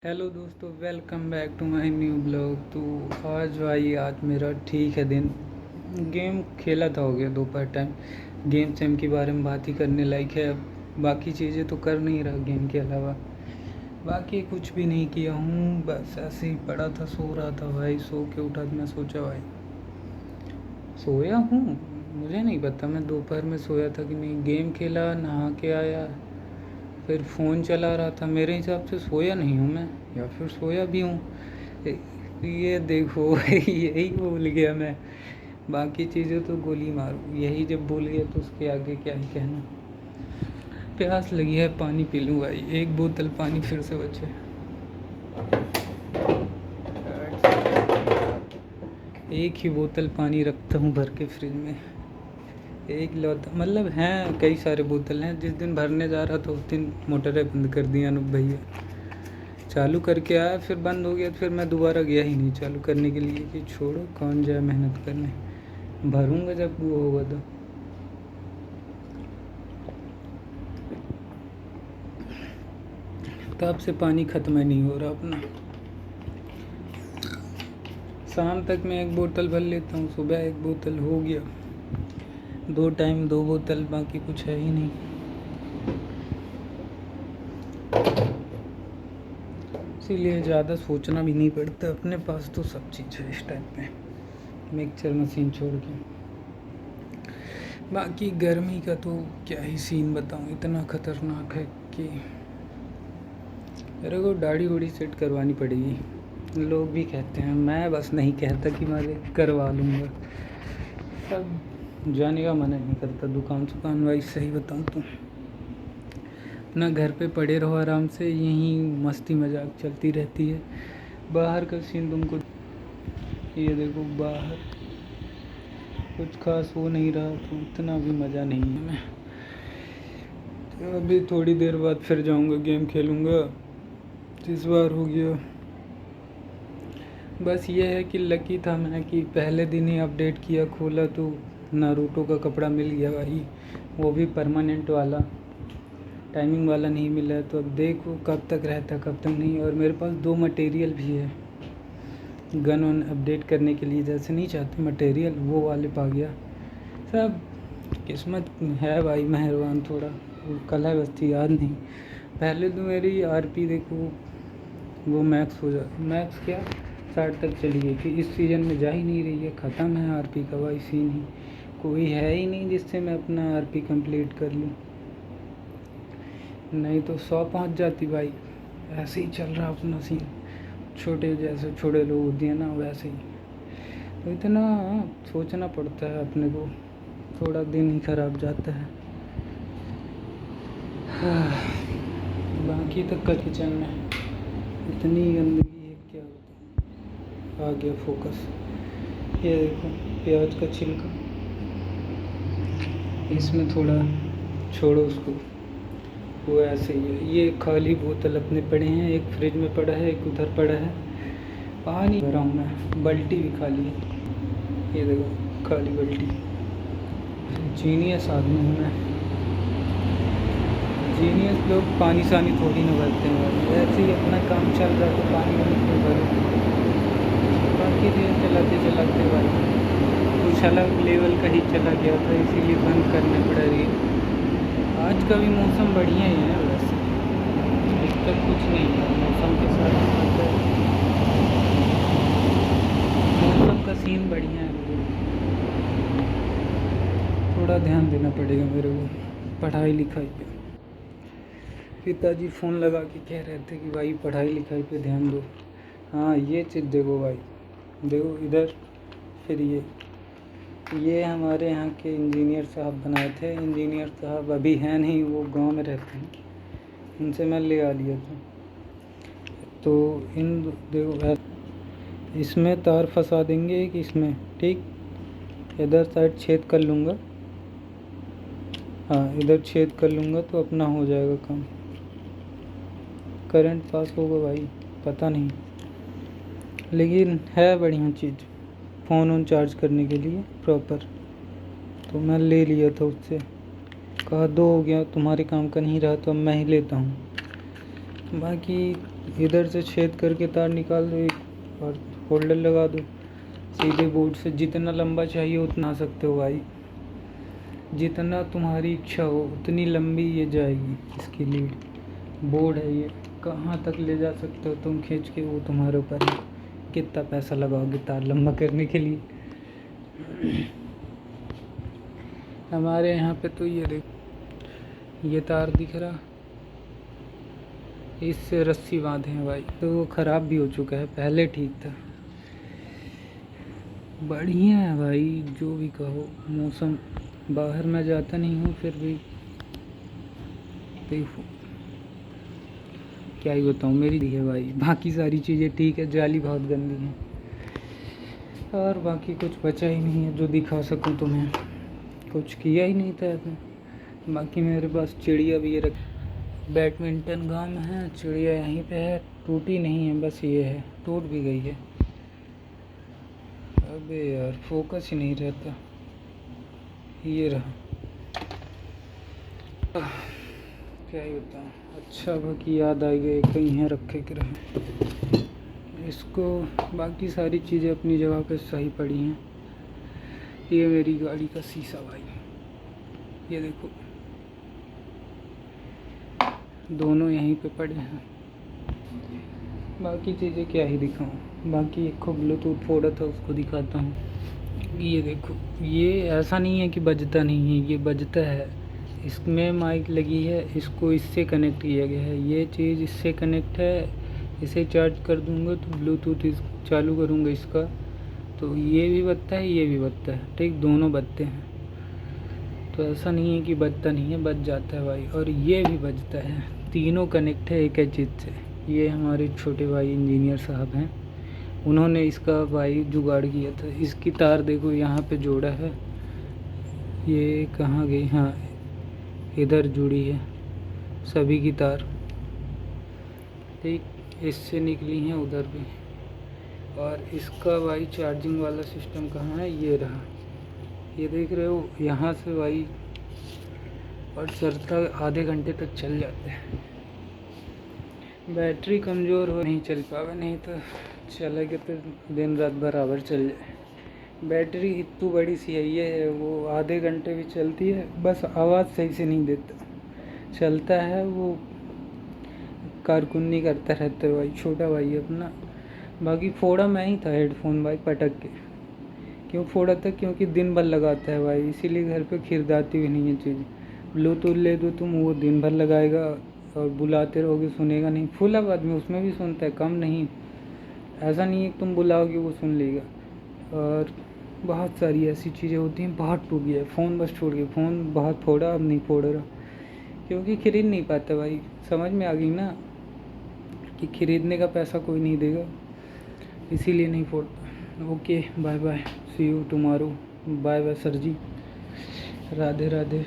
Hello दोस्तों, welcome back to my new blog. तो आज मेरा ठीक है दिन। गेम खेला था, हो गया दोपहर टाइम। गेम सेम के बारे में बात ही करने लायक है। अब बाकी चीज़ें तो कर नहीं रहा गेम के अलावा, बाकी कुछ भी नहीं किया हूँ। बस ऐसे ही पड़ा था, सो रहा था भाई। सो के उठा तो मैं सोचा भाई सोया हूँ, मुझे नहीं पता मैं दोपहर में सोया था कि नहीं। गेम खेला, नहा के आया, फिर फ़ोन चला रहा था। मेरे हिसाब से सोया नहीं हूँ मैं, या फिर सोया भी हूँ। ये देखो यही भूल गया मैं। बाकी चीज़ें तो गोली मारूँ, यही जब भूल गया तो उसके आगे क्या ही कहना। प्यास लगी है, पानी पी लूँ भाई। एक बोतल पानी फिर से बचे। एक ही बोतल पानी रखता हूँ भर के फ्रिज में। एक लौता मतलब हैं, कई सारे बोतल हैं। जिस दिन भरने जा रहा था उस दिन मोटरें बंद कर दी अनूप भैया। चालू करके आया, फिर बंद हो गया। फिर मैं दोबारा गया ही नहीं चालू करने के लिए कि छोड़ो, कौन जाए मेहनत करने। भरूंगा जब वो होगा तो। तब से पानी ख़त्म ही नहीं हो रहा अपना। शाम तक मैं एक बोतल भर लेता हूँ, सुबह एक बोतल हो गया। 2 टाइम 2 बोतल, बाकी कुछ है ही नहीं। इसीलिए ज़्यादा सोचना भी नहीं पड़ता, अपने पास तो सब चीज़ है इस टाइम पे, मिक्सचर मशीन छोड़ के। बाकी गर्मी का तो क्या ही सीन बताऊँ, इतना ख़तरनाक है कि मेरे को दाढ़ी उड़ी सेट करवानी पड़ेगी। लोग भी कहते हैं, मैं बस नहीं कहता कि मैं करवा लूँगा। सब जाने का मन नहीं करता दुकान वाइज। सही बताऊँ तो अपना घर पे पड़े रहो आराम से, यहीं मस्ती मजाक चलती रहती है। बाहर का सीन तुमको ये देखो, बाहर कुछ खास हो नहीं रहा तो इतना भी मज़ा नहीं है। मैं तो अभी थोड़ी देर बाद फिर जाऊंगा, गेम खेलूंगा। इस बार हो गया। बस ये है कि लकी था मैं कि पहले दिन ही अपडेट किया, खोला तो नारुतो का कपड़ा मिल गया भाई। वो भी परमानेंट वाला, टाइमिंग वाला नहीं मिला। तो अब देखो कब तक रहता कब तक नहीं। और मेरे पास 2 मटेरियल भी है गन ऑन अपडेट करने के लिए, जैसे नहीं चाहते मटेरियल वो वाले पा गया। सब किस्मत है भाई, मेहरबान थोड़ा। वो कल है, बस थी याद नहीं। पहले तो मेरी आरपी देखो, वो मैक्स हो जा, मैक्स क्या 60 तक चली गई थी। इस सीज़न में जा ही नहीं रही है, ख़त्म है आरपी का भाई सीन ही। कोई है ही नहीं जिससे मैं अपना आरपी कंप्लीट कर लूँ, नहीं तो 100 पहुँच जाती भाई। ऐसे ही चल रहा अपना सीन। छोटे जैसे छोटे लोग होते हैं ना, वैसे ही। तो इतना सोचना पड़ता है अपने को, थोड़ा दिन ही खराब जाता है। बाकी तक का किचन में इतनी गंदगी है, क्या बताऊँ। आ गया फोकस। ये देखो प्याज का छिलका, इसमें थोड़ा छोड़ो उसको, वो ऐसे ही है। ये खाली बोतल अपने पड़े हैं, एक फ्रिज में पड़ा है, एक उधर पड़ा है। पानी भरा हूँ मैं, बाल्टी भी खाली है। ये देखो खाली बाल्टी। जीनियस आदमी हूँ मैं। जीनियस लोग पानी सानी थोड़ी ना भरते हैं भाई, ऐसे ही अपना काम चल रहा है तो पानी वानी क्यों भरो। बाकी दिन चलाते चलाते भाई कुछ अलग लेवल का ही चला गया था, इसीलिए बंद करने पड़ा रही। आज का भी मौसम बढ़िया ही है वैसे, दिक्कत कुछ नहीं है मौसम के साथ। मौसम का सीन बढ़िया है। थोड़ा ध्यान देना पड़ेगा मेरे को पढ़ाई लिखाई पे। पिताजी फ़ोन लगा के कह रहे थे कि भाई पढ़ाई लिखाई पे ध्यान दो। हाँ ये चीज़ देखो भाई, देखो इधर। फिर ये हमारे यहाँ के इंजीनियर साहब बनाए थे। इंजीनियर साहब अभी हैं नहीं, वो गांव में रहते हैं। उनसे मैं ले आ लिया था। तो इन देखो, इसमें तार फंसा देंगे कि इसमें, ठीक। इधर साइड छेद कर लूँगा, हाँ इधर छेद कर लूँगा तो अपना हो जाएगा काम। करंट पास होगा भाई, पता नहीं, लेकिन है बढ़िया चीज़ फ़ोन ऑन चार्ज करने के लिए प्रॉपर। तो मैं ले लिया था उससे, कहा 2 हो गया, तुम्हारे काम का नहीं रहा तो अब मैं ही लेता हूँ। बाकी इधर से छेद करके तार निकाल दो एक और होल्डर लगा दो सीधे बोर्ड से। जितना लंबा चाहिए उतना आ सकते हो भाई, जितना तुम्हारी इच्छा हो उतनी लंबी ये जाएगी। इसकी लीड बोर्ड है, ये कहाँ तक ले जा सकते हो तुम खींच के, वो तुम्हारे ऊपर है। कितना पैसा लगाओगे तार लंबा करने के लिए। हमारे यहाँ पे तो ये देख, ये तार दिख रहा, इससे रस्सी बांधे हैं भाई, तो वो ख़राब भी हो चुका है, पहले ठीक था। बढ़िया है भाई, जो भी कहो। मौसम, बाहर मैं जाता नहीं हूँ फिर भी देखो क्या ही बताऊँ, मेरी दी है भाई। बाकी सारी चीज़ें ठीक है, जाली बहुत गंदी है और बाकी कुछ बचा ही नहीं है जो दिखा सकूँ तुम्हें, कुछ किया ही नहीं था ऐसा। बाकी मेरे पास चिड़िया भी ये रख, बैडमिंटन गाम है, चिड़िया यहीं पे है, टूटी नहीं है, बस ये है, टूट भी गई है। अबे यार फोकस ही नहीं रहता। ये रहा, क्या ही बताऊँ। अच्छा बाकी याद आ गई, कहीं है रखे के रहे इसको। बाकी सारी चीज़ें अपनी जगह पे सही पड़ी हैं। ये मेरी गाड़ी का शीशा भाई, ये देखो दोनों यहीं पे पड़े हैं। बाकी चीज़ें क्या ही दिखाऊं। बाकी एक को ब्लूटूथ फोड़ा था, उसको दिखाता हूँ। ये देखो, ये ऐसा नहीं है कि बजता नहीं है, ये बजता है। इसमें माइक लगी है, इसको इससे कनेक्ट किया गया है, ये चीज़ इससे कनेक्ट है। इसे चार्ज कर दूंगा तो ब्लूटूथ चालू करूँगा इसका, तो ये भी बजता है, ये भी बजता है, ठीक, दोनों बजते हैं। तो ऐसा नहीं है कि बजता नहीं है, बज जाता है भाई। और ये भी बजता है, तीनों कनेक्ट है एक ही चीज़ से। ये हमारे छोटे भाई इंजीनियर साहब हैं, उन्होंने इसका भाई जुगाड़ किया था। इसकी तार देखो यहाँ पे जोड़ा है, ये कहाँ गई, हाँ इधर जुड़ी है सभी की तार, ठीक, इससे निकली हैं उधर भी। और इसका भाई चार्जिंग वाला सिस्टम कहाँ है, ये रहा, ये देख रहे हो, यहाँ से भाई, और चलता आधे घंटे तक चल जाते हैं। बैटरी कमज़ोर हो नहीं चल पावे, नहीं तो चलेगा तो दिन रात बराबर चल जाए। बैटरी इतनी बड़ी सी है, ये है वो आधे घंटे भी चलती है, बस आवाज़ सही से नहीं देता, चलता है वो कारकुन्नी करता रहता है भाई, छोटा भाई अपना। बाकी फोड़ा मैं ही था हेडफोन भाई, पटक के। क्यों फोड़ा था, क्योंकि दिन भर लगाता है भाई, इसीलिए घर पे खिरदाती भी नहीं है चीज़। ब्लूटूथ ले दो तुम, वो दिन भर लगाएगा और बुलाते रहोगे सुनेगा नहीं। फुल आवाज़ में उसमें भी सुनता है, कम नहीं, ऐसा नहीं है कि तुम बुलाओगे वो सुन लेगा। और बहुत सारी ऐसी चीज़ें होती हैं। बहुत टूट गया फ़ोन, बस छूट गया फ़ोन, बहुत फोड़ा, अब नहीं फोड़ रहा क्योंकि खरीद नहीं पाता भाई। समझ में आ गई ना कि खरीदने का पैसा कोई नहीं देगा, इसीलिए नहीं फोड़ता। Okay bye bye, see you tomorrow, bye bye sir ji, Radhe Radhe.